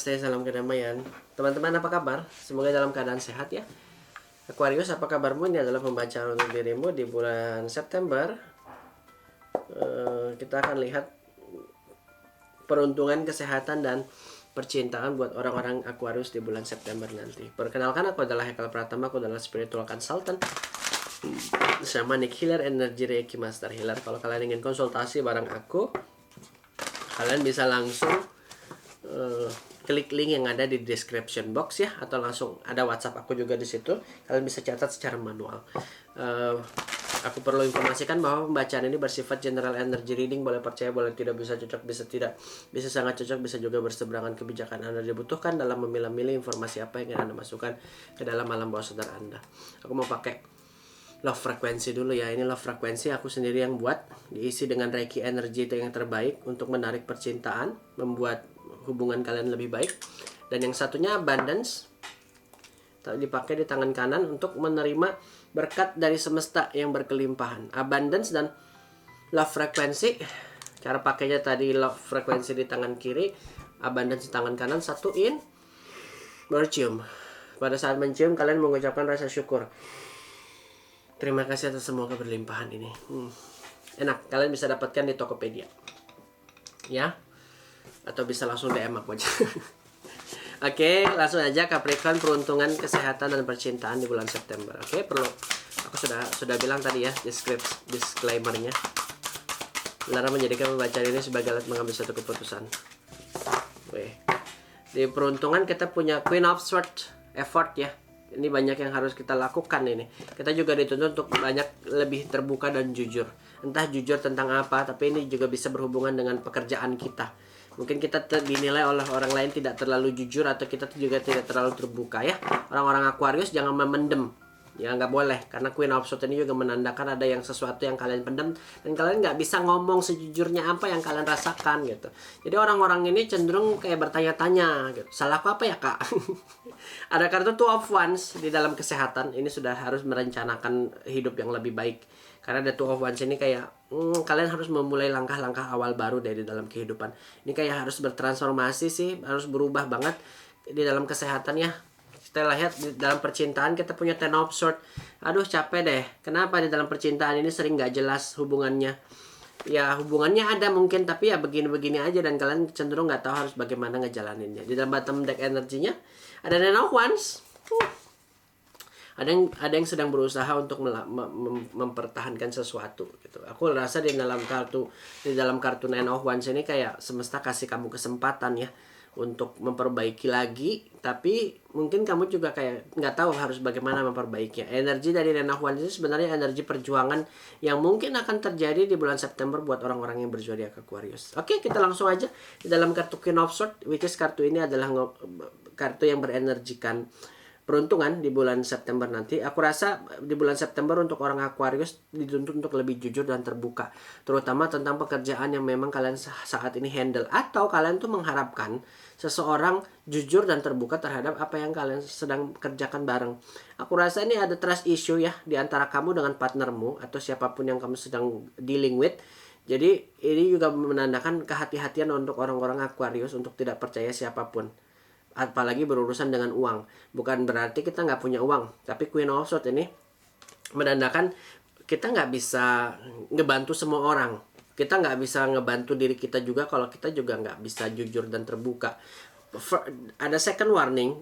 Namaste, salam kedamaian. Teman-teman apa kabar? Semoga dalam keadaan sehat ya. Aquarius, apa kabarmu? Ini adalah pembacaan untuk dirimu di bulan September. Kita akan lihat peruntungan, kesehatan, dan percintaan buat orang-orang Aquarius di bulan September nanti. Perkenalkan, aku adalah Hekal Pratama, aku adalah spiritual consultant, shamanic healer, energy reiki master healer. Kalau kalian ingin konsultasi bareng aku, kalian bisa langsung klik link yang ada di description box ya, atau langsung ada WhatsApp aku juga di situ. Kalian bisa catat secara manual. Aku perlu informasikan bahwa pembacaan ini bersifat general energy reading, boleh percaya, boleh tidak, bisa cocok, bisa tidak, bisa sangat cocok, bisa juga berseberangan. Kebijakan Anda dibutuhkan dalam memilah-milih informasi apa yang ingin Anda masukkan ke dalam alam bawah sadar Anda. Aku mau pakai love frequency dulu ya. Ini love frequency aku sendiri yang buat, diisi dengan reiki energi yang terbaik untuk menarik percintaan, membuat hubungan kalian lebih baik. Dan yang satunya abundance, dipakai di tangan kanan untuk menerima berkat dari semesta yang berkelimpahan. Abundance dan love frequency, cara pakainya tadi love frequency di tangan kiri, abundance di tangan kanan. Satuin, bercium. Pada saat mencium kalian mengucapkan rasa syukur. Terima kasih atas semua keberlimpahan ini. Enak, kalian bisa dapatkan di Tokopedia ya, atau bisa langsung DM aku aja. Oke, langsung aja Capricorn, peruntungan, kesehatan, dan percintaan di bulan September. Oke, aku sudah bilang tadi ya, disclaimer-nya. Lara menjadikan pembacaan ini sebagai alat mengambil satu keputusan. Oke. Di peruntungan kita punya Queen of Swords, effort ya. Ini banyak yang harus kita lakukan ini. Kita juga dituntut untuk banyak lebih terbuka dan jujur. Entah jujur tentang apa, tapi ini juga bisa berhubungan dengan pekerjaan kita. Mungkin kita dinilai oleh orang lain tidak terlalu jujur, atau kita juga tidak terlalu terbuka ya. Orang-orang Aquarius jangan memendam. Ya nggak boleh, karena Queen of Swords ini juga menandakan ada yang sesuatu yang kalian pendam, dan kalian nggak bisa ngomong sejujurnya apa yang kalian rasakan gitu. Jadi orang-orang ini cenderung kayak bertanya-tanya gitu. Salahku apa ya kak? Ada kartu Two of Wands di dalam kesehatan. Ini sudah harus merencanakan hidup yang lebih baik. Karena ada Two of Wands ini kayak kalian harus memulai langkah-langkah awal baru dari dalam kehidupan. Ini kayak harus bertransformasi sih, harus berubah banget di dalam kesehatan ya. Kita lihat di dalam percintaan kita punya Ten of Swords. Aduh capek deh. Kenapa di dalam percintaan ini sering nggak jelas hubungannya? Ya hubungannya ada mungkin, tapi ya begini-begini aja, dan kalian cenderung nggak tahu harus bagaimana ngejalaninnya. Di dalam bottom deck energinya ada Nine of Wands. Ada yang sedang berusaha untuk mempertahankan sesuatu gitu. Aku rasa di dalam kartu Nine of Wands ini kayak semesta kasih kamu kesempatan ya untuk memperbaiki lagi, tapi mungkin kamu juga kayak nggak tahu harus bagaimana memperbaikinya. Energi dari Nine of Wands ini sebenarnya energi perjuangan yang mungkin akan terjadi di bulan September buat orang-orang yang berzodiak Aquarius. Oke, kita langsung aja di dalam kartu Queen of Swords, which is kartu ini adalah kartu yang berenergikan peruntungan di bulan September nanti. Aku rasa di bulan September untuk orang Aquarius dituntut untuk lebih jujur dan terbuka, terutama tentang pekerjaan yang memang kalian saat ini handle, atau kalian tuh mengharapkan seseorang jujur dan terbuka terhadap apa yang kalian sedang kerjakan bareng. Aku rasa ini ada trust issue ya di antara kamu dengan partnermu atau siapapun yang kamu sedang dealing with. Jadi ini juga menandakan kehati-hatian untuk orang-orang Aquarius untuk tidak percaya siapapun, apalagi berurusan dengan uang. Bukan berarti kita nggak punya uang, tapi Queen of Swords ini menandakan kita nggak bisa ngebantu semua orang. Kita nggak bisa ngebantu diri kita juga kalau kita juga nggak bisa jujur dan terbuka. Ada second warning.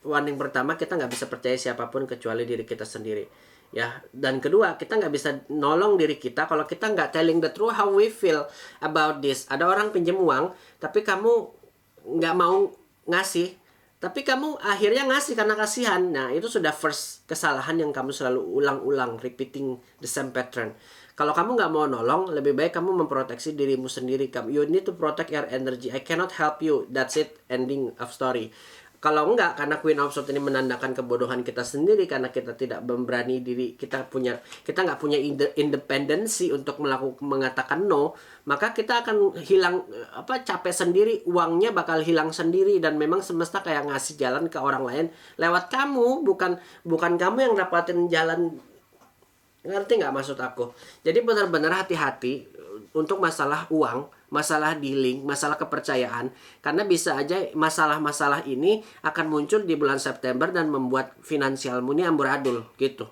Warning pertama, kita nggak bisa percaya siapapun kecuali diri kita sendiri ya. Dan kedua, kita nggak bisa nolong diri kita kalau kita nggak telling the truth how we feel about this. Ada orang pinjam uang, tapi kamu nggak mau ngasih, tapi kamu akhirnya ngasih karena kasihan. Nah, itu sudah first kesalahan yang kamu selalu ulang-ulang, repeating the same pattern. Kalau kamu nggak mau nolong, lebih baik kamu memproteksi dirimu sendiri. You need to protect your energy. I cannot help you. That's it. Ending of story. Kalau enggak, karena Queen of Swords ini menandakan kebodohan kita sendiri, karena kita tidak memberani diri, kita nggak punya independensi untuk mengatakan no, maka kita akan hilang capek sendiri, uangnya bakal hilang sendiri, dan memang semesta kayak ngasih jalan ke orang lain lewat kamu, bukan kamu yang dapatin jalan Ngerti nggak maksud aku? Jadi benar-benar hati-hati untuk masalah uang, masalah dealing, masalah kepercayaan. Karena bisa aja masalah-masalah ini akan muncul di bulan September dan membuat finansialmu ini amburadul gitu.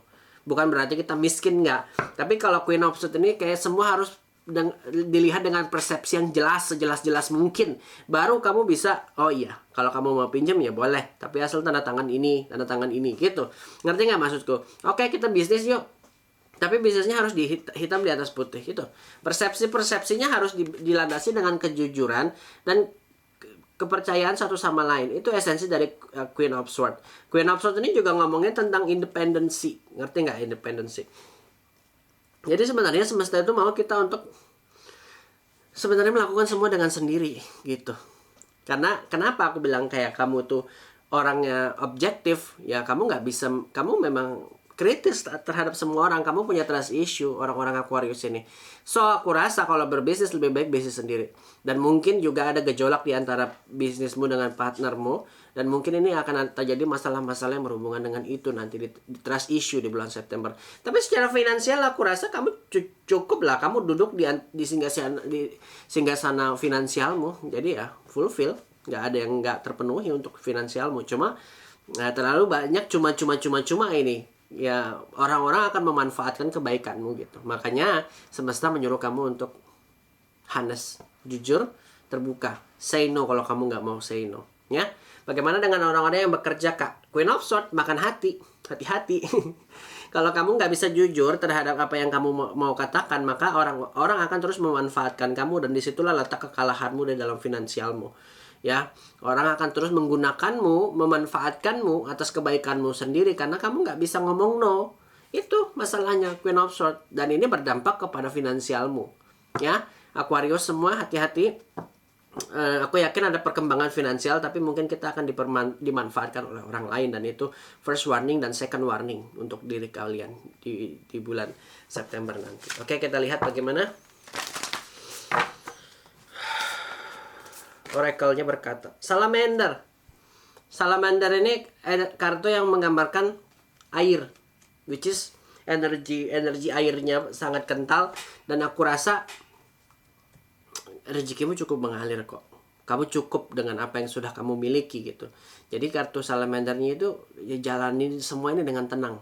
Bukan berarti kita miskin nggak. Tapi kalau Queen of Swords ini kayak semua harus dilihat dengan persepsi yang jelas, sejelas-jelas mungkin. Baru kamu bisa, oh iya, kalau kamu mau pinjam ya boleh. Tapi asal tanda tangan ini gitu. Ngerti nggak maksudku? Oke, kita bisnis yuk. Tapi bisnisnya harus hitam di atas putih gitu. Persepsinya harus dilandasi dengan kejujuran dan kepercayaan satu sama lain. Itu esensi dari Queen of Swords. Queen of Swords ini juga ngomongnya tentang independensi. Ngerti nggak independensi? Jadi sebenarnya semesta itu mau kita untuk sebenarnya melakukan semua dengan sendiri gitu. Karena kenapa aku bilang kayak kamu tuh orangnya objektif, ya kamu nggak bisa, kamu memang kritis terhadap semua orang, kamu punya trust issue orang-orang Aquarius ini. So aku rasa kalau berbisnis lebih baik bisnis sendiri. Dan mungkin juga ada gejolak di antara bisnismu dengan partnermu, dan mungkin ini akan terjadi masalah-masalah yang berhubungan dengan itu nanti di trust issue di bulan September. Tapi secara finansial aku rasa kamu cukup lah, kamu duduk di singgasana finansialmu. Jadi ya fulfill, nggak ada yang nggak terpenuhi untuk finansialmu. Cuma terlalu banyak cuma ini. Ya orang-orang akan memanfaatkan kebaikanmu gitu. Makanya semesta menyuruh kamu untuk honest, jujur, terbuka. Say no kalau kamu nggak mau say no. Ya. Bagaimana dengan orang-orang yang bekerja, Kak? Queen of Swords, makan hati. Hati-hati. Kalau kamu nggak bisa jujur terhadap apa yang kamu mau katakan, maka orang akan terus memanfaatkan kamu, dan disitulah letak kekalahanmu di dalam finansialmu. Ya, orang akan terus menggunakanmu, memanfaatkanmu atas kebaikanmu sendiri karena kamu nggak bisa ngomong no. Itu masalahnya Queen of Swords, dan ini berdampak kepada finansialmu. Ya, Aquarius semua hati-hati. Aku yakin ada perkembangan finansial, tapi mungkin kita akan dimanfaatkan oleh orang lain, dan itu first warning dan second warning untuk diri kalian di bulan September nanti. Oke, kita lihat bagaimana Oracle-nya berkata. Salamander. Salamander ini kartu yang menggambarkan air, which is energi airnya sangat kental, dan aku rasa rezekimu cukup mengalir kok. Kamu cukup dengan apa yang sudah kamu miliki gitu. Jadi kartu Salamandernya itu ya jalani semua ini dengan tenang.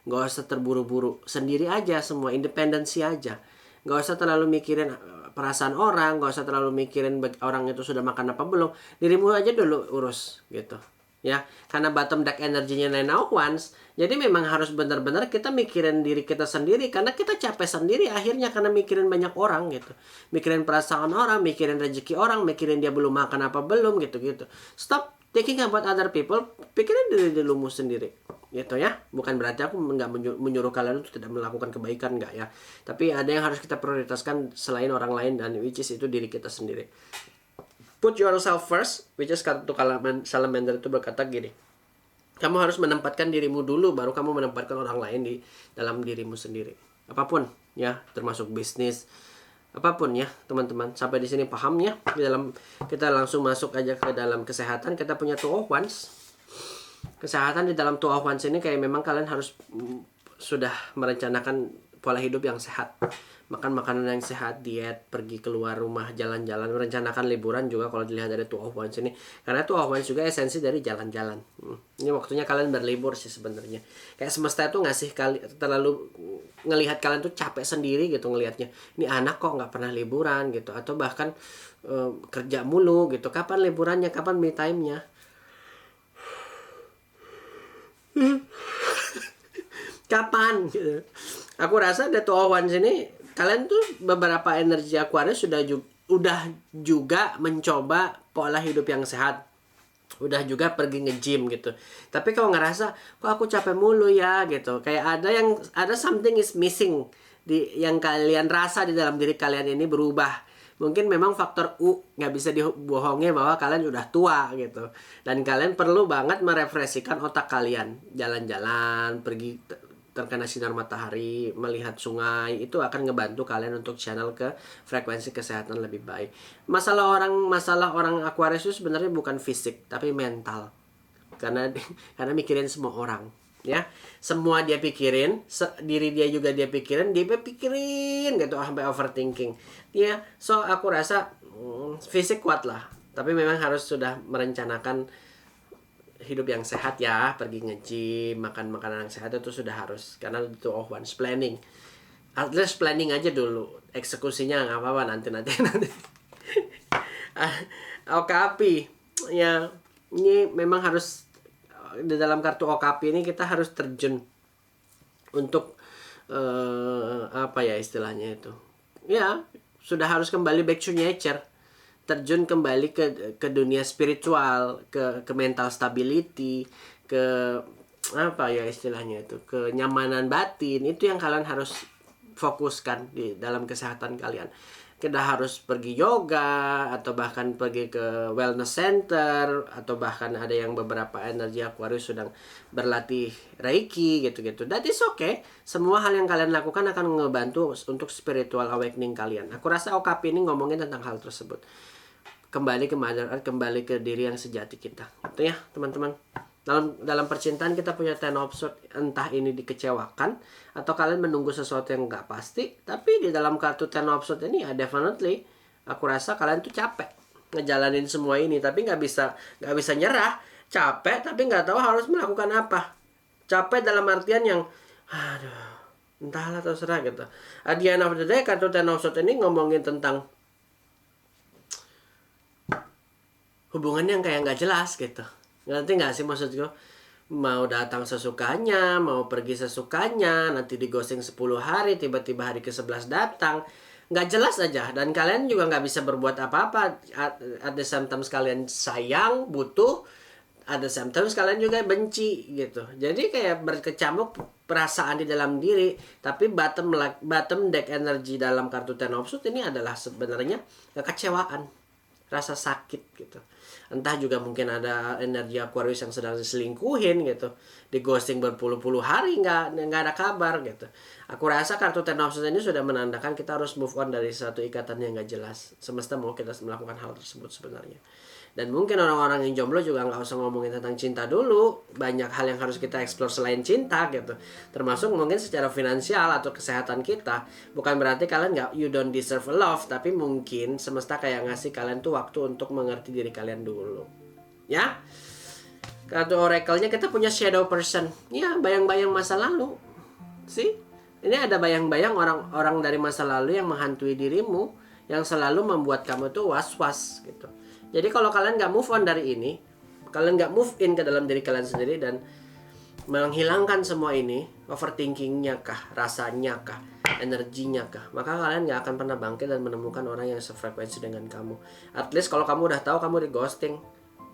Gak usah terburu-buru. Sendiri aja semua, independensi aja. Gak usah terlalu mikirin perasaan orang, gak usah terlalu mikirin orang itu sudah makan apa belum. Dirimu aja dulu urus gitu. Ya, karena bottom deck energinya Nine of Wands, jadi memang harus benar-benar kita mikirin diri kita sendiri, karena kita capek sendiri akhirnya karena mikirin banyak orang gitu, mikirin perasaan orang, mikirin rezeki orang, mikirin dia belum makan apa belum gitu. Stop thinking about other people, pikirin dirimu sendiri gitu ya. Bukan berarti aku nggak menyuruh kalian untuk tidak melakukan kebaikan, nggak ya, tapi ada yang harus kita prioritaskan selain orang lain, dan which is itu diri kita sendiri. Put yourself first, which is kartu Salamander itu berkata gini. Kamu harus menempatkan dirimu dulu, baru kamu menempatkan orang lain di dalam dirimu sendiri. Apapun ya, termasuk bisnis, apapun ya, teman-teman. Sampai di sini paham ya? Di dalam kita langsung masuk aja ke dalam kesehatan. Kita punya Two of Wands. Kesehatan di dalam Two of Wands ini kayak memang kalian harus sudah merencanakan pola hidup yang sehat. Makan makanan yang sehat, diet, pergi keluar rumah, jalan-jalan, merencanakan liburan juga kalau dilihat dari Two of Wands ini. Karena Two of Wands juga esensi dari jalan-jalan. Ini waktunya kalian berlibur sih sebenarnya. Kayak semesta itu ngasih terlalu ngelihat kalian tuh capek sendiri gitu ngelihatnya. Ini anak kok nggak pernah liburan gitu, atau bahkan kerja mulu gitu. Kapan liburannya? Kapan me time-nya? Kapan gitu. Aku rasa The Two of Wands ini kalian tuh beberapa energi Aquarius udah juga mencoba pola hidup yang sehat. Udah juga pergi nge-gym gitu. Tapi kalau ngerasa kok aku capek mulu ya gitu. Kayak ada something is missing yang kalian rasa di dalam diri kalian ini berubah. Mungkin memang faktor nggak bisa dibohongi bahwa kalian udah tua gitu. Dan kalian perlu banget merefreshkan otak kalian. Jalan-jalan, pergi terkena sinar matahari, melihat sungai, itu akan ngebantu kalian untuk channel ke frekuensi kesehatan lebih baik. Masalah orang Aquarius itu sebenarnya bukan fisik, tapi mental. Karena mikirin semua orang. ya. Semua dia pikirin, diri dia juga dia pikirin gitu sampai overthinking. Ya, so aku rasa fisik kuat lah, tapi memang harus sudah merencanakan hidup yang sehat ya, pergi nge-gym, makan makanan yang sehat itu sudah harus, karena itu one's planning. At least planning aja dulu, eksekusinya nggak apa-apa nanti. OKAPI ya, ini memang harus di dalam kartu OKAPI ini kita harus terjun untuk apa ya istilahnya itu ya, sudah harus kembali back to nature, terjun kembali ke dunia spiritual, ke mental stability, ke apa ya istilahnya itu, kenyamanan batin. Itu yang kalian harus fokuskan di dalam kesehatan kalian. Kita harus pergi yoga, atau bahkan pergi ke wellness center, atau bahkan ada yang beberapa energi Aquarius sedang berlatih Reiki gitu-gitu. That is okay. Semua hal yang kalian lakukan akan ngebantu untuk spiritual awakening kalian. Aku rasa OKP ini ngomongin tentang hal tersebut. Kembali ke Mother Earth, kembali ke diri yang sejati kita. Itu ya, teman-teman. Dalam percintaan kita punya Ten of Swords, entah ini dikecewakan atau kalian menunggu sesuatu yang nggak pasti. Tapi di dalam kartu Ten of Swords ini ya definitely aku rasa kalian tuh capek ngejalanin semua ini, tapi nggak bisa nyerah. Capek tapi nggak tahu harus melakukan apa. Capek dalam artian yang aduh, entahlah, terserah gitu. At the end of the day, kartu Ten of Swords ini ngomongin tentang hubungan yang kayak nggak jelas gitu. Ngerti nggak sih maksud gue? Mau datang sesukanya, mau pergi sesukanya, nanti di ghosting 10 hari, tiba-tiba hari ke-11 datang. Nggak jelas aja. Dan kalian juga nggak bisa berbuat apa-apa. At the same time kalian sayang, butuh. At the same time kalian juga benci gitu. Jadi kayak berkecamuk perasaan di dalam diri. Tapi bottom deck energi dalam kartu Ten of Swords ini adalah sebenarnya kekecewaan, rasa sakit gitu. Entah juga mungkin ada energi Aquarius yang sedang diselingkuhin gitu, di ghosting berpuluh-puluh hari nggak ada kabar gitu. Aku rasa kartu Ten of Swords ini sudah menandakan kita harus move on dari satu ikatan yang nggak jelas. Semesta mau kita melakukan hal tersebut sebenarnya. Dan mungkin orang-orang yang jomblo juga nggak usah ngomongin tentang cinta dulu. Banyak hal yang harus kita explore selain cinta gitu. Termasuk mungkin secara finansial atau kesehatan kita. Bukan berarti kalian you don't deserve love. Tapi mungkin semesta kayak ngasih kalian tuh waktu untuk mengerti diri kalian dulu. Ya. Kartu oracle-nya kita punya shadow person. Ya, bayang-bayang masa lalu. See? Ini ada bayang-bayang orang-orang dari masa lalu yang menghantui dirimu. Yang selalu membuat kamu tuh was-was gitu. Jadi kalau kalian nggak move on dari ini, kalian nggak move in ke dalam diri kalian sendiri dan menghilangkan semua ini, overthinkingnya kah, rasanya kah, energinya kah, maka kalian nggak akan pernah bangkit dan menemukan orang yang sefrekuensi dengan kamu. At least kalau kamu udah tahu kamu di ghosting,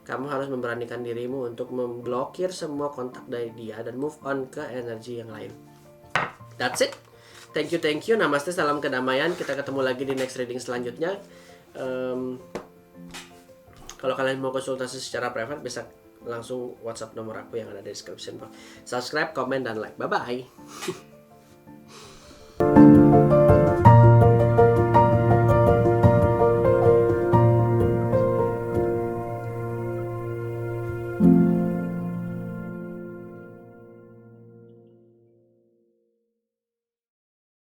kamu harus memberanikan dirimu untuk memblokir semua kontak dari dia dan move on ke energi yang lain. That's it. Thank you. Namaste, salam kedamaian. Kita ketemu lagi di next reading selanjutnya. Kalau kalian mau konsultasi secara private bisa langsung WhatsApp nomor aku yang ada di description box. Subscribe, comment, dan like. Bye-bye.